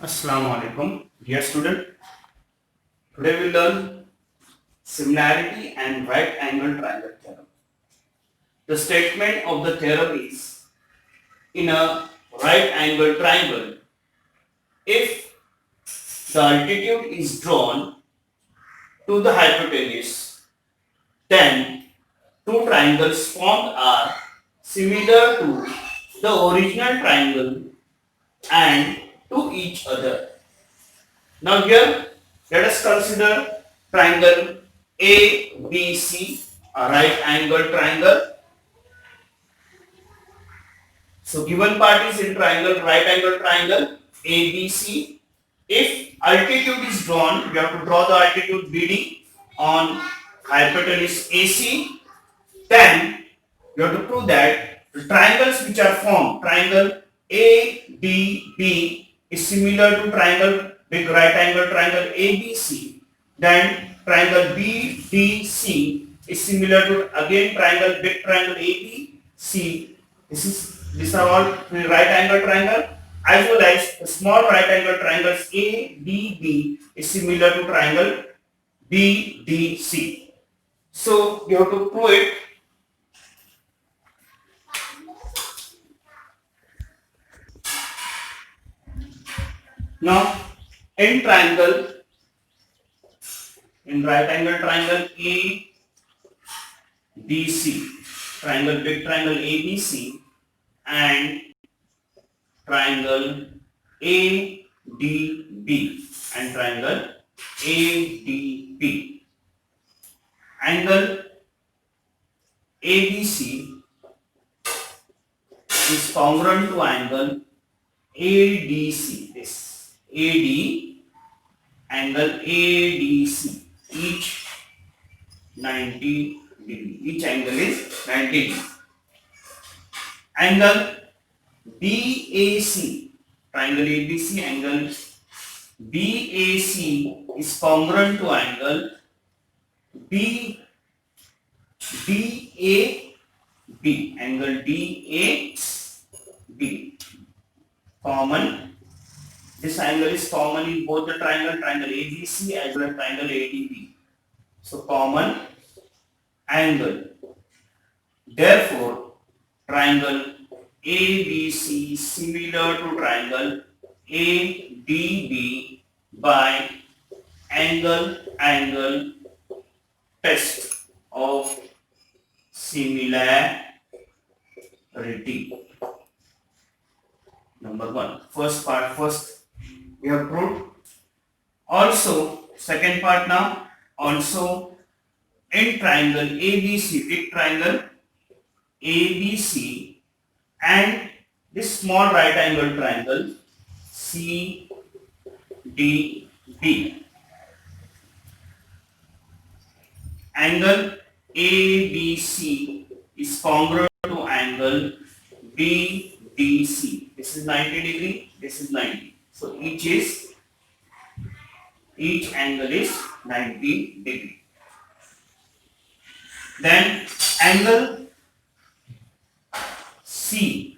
Assalamu alaikum, dear student. Today we learn similarity and right angle triangle theorem. The statement of the theorem is in a right angle triangle, if the altitude is drawn to the hypotenuse, then two triangles formed are similar to the original triangle and to each other. Now here let us consider triangle ABC, a right angle triangle. So given part is in triangle, right angle triangle ABC. If altitude is drawn, we have to draw the altitude BD on hypotenuse AC. Then we have to prove that the triangles which are formed, triangle ADB is similar to triangle big right angle triangle ABC. Then triangle BDC is similar to again triangle big triangle ABC. These are all right angle triangle, as well as the small right angle triangles ADB is similar to triangle BDC. So you have to prove it. Now, in triangle, in right angle triangle ABC, triangle big triangle ABC and triangle ADB and triangle ADB. Angle ABC is congruent to angle ADC. This AD angle ADC, each 90 degree. Each angle is 90 degree. Angle BAC, triangle ABC, angle BAC is congruent to angle BDAB, angle DAB. Common. This angle is common in both the triangle ABC as well as triangle ADB. So common angle. Therefore, triangle ABC is similar to triangle ADB by angle test of similarity. Number one. First we have proved. Also, second part now. Also, in triangle ABC, big triangle ABC and this small right angle triangle CDB. Angle ABC is congruent to angle BDC. This is 90 degree, this is 90. So each angle is 90 degree. Then angle C,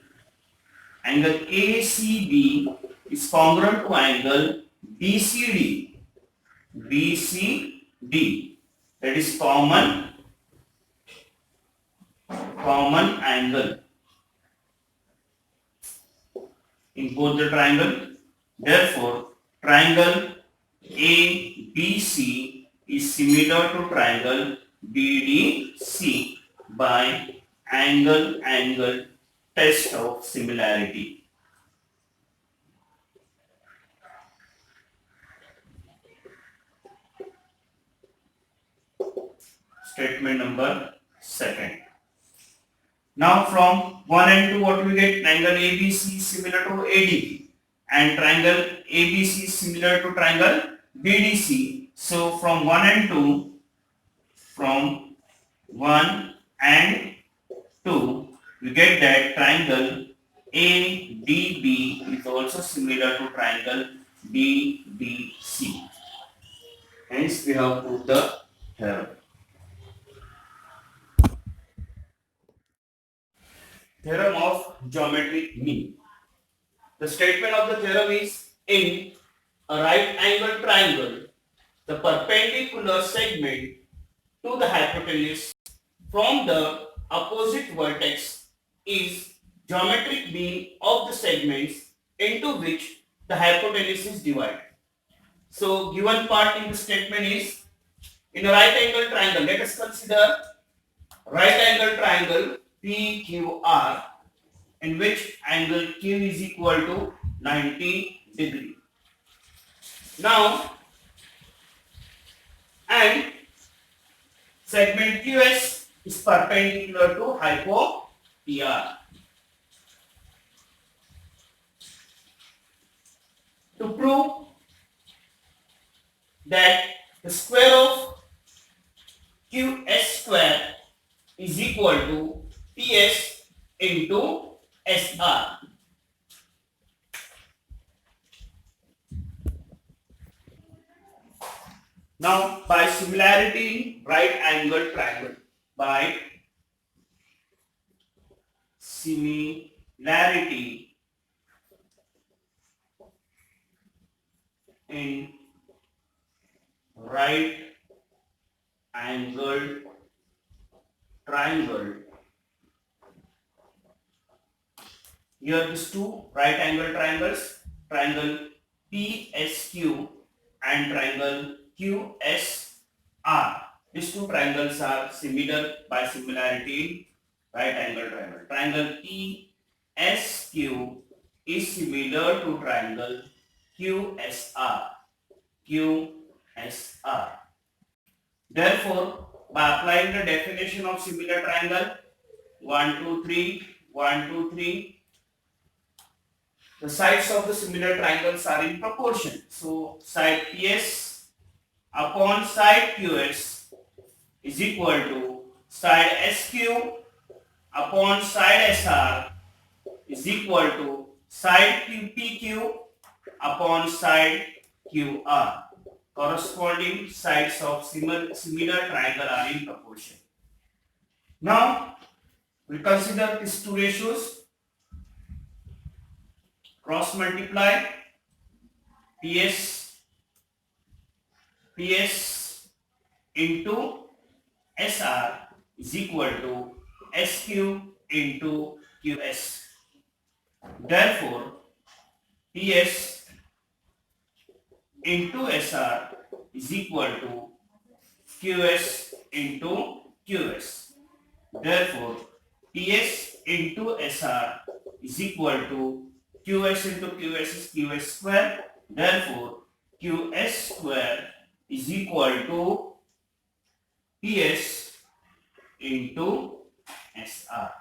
angle ACB is congruent to angle BCD. That is common angle in both the triangle. Therefore, triangle ABC is similar to triangle BDC by angle test of similarity. Statement number second. Now from 1 and 2, what we get? Triangle ABC is similar to ADB and triangle ABC is similar to triangle BDC. So from 1 and 2, we get that triangle ADB is also similar to triangle BDC. Hence we have proved the theorem. Theorem of geometric mean. The statement of the theorem is in a right angle triangle, the perpendicular segment to the hypotenuse from the opposite vertex is geometric mean of the segments into which the hypotenuse is divided. So given part in the statement is in a right angle triangle. Let us consider right angle triangle PQR in which angle Q is equal to 90 degree. Now, and segment QS is perpendicular to hypo-PR. To prove that the square of QS square is equal to PS into SR. Now, by similarity in right angle triangle, by similarity in right angle triangle, here these two right angle triangles, triangle PSQ and triangle QSR. These two triangles are similar by similarity in right angle triangle. Triangle PSQ is similar to triangle QSR. QSR. Therefore, by applying the definition of similar triangle 1, 2, 3, 1, 2, 3, the sides of the similar triangles are in proportion. So, side PS upon side QS is equal to side SQ upon side SR is equal to side PQ upon side QR. Corresponding sides of similar triangle are in proportion. Now, we consider these two ratios. Cross multiply PS into SR is equal to SQ into QS. Therefore, PS into SR is equal to QS into QS. Therefore, PS into SR is equal to QS into QS is QS square. Therefore, QS square is equal to PS into SR.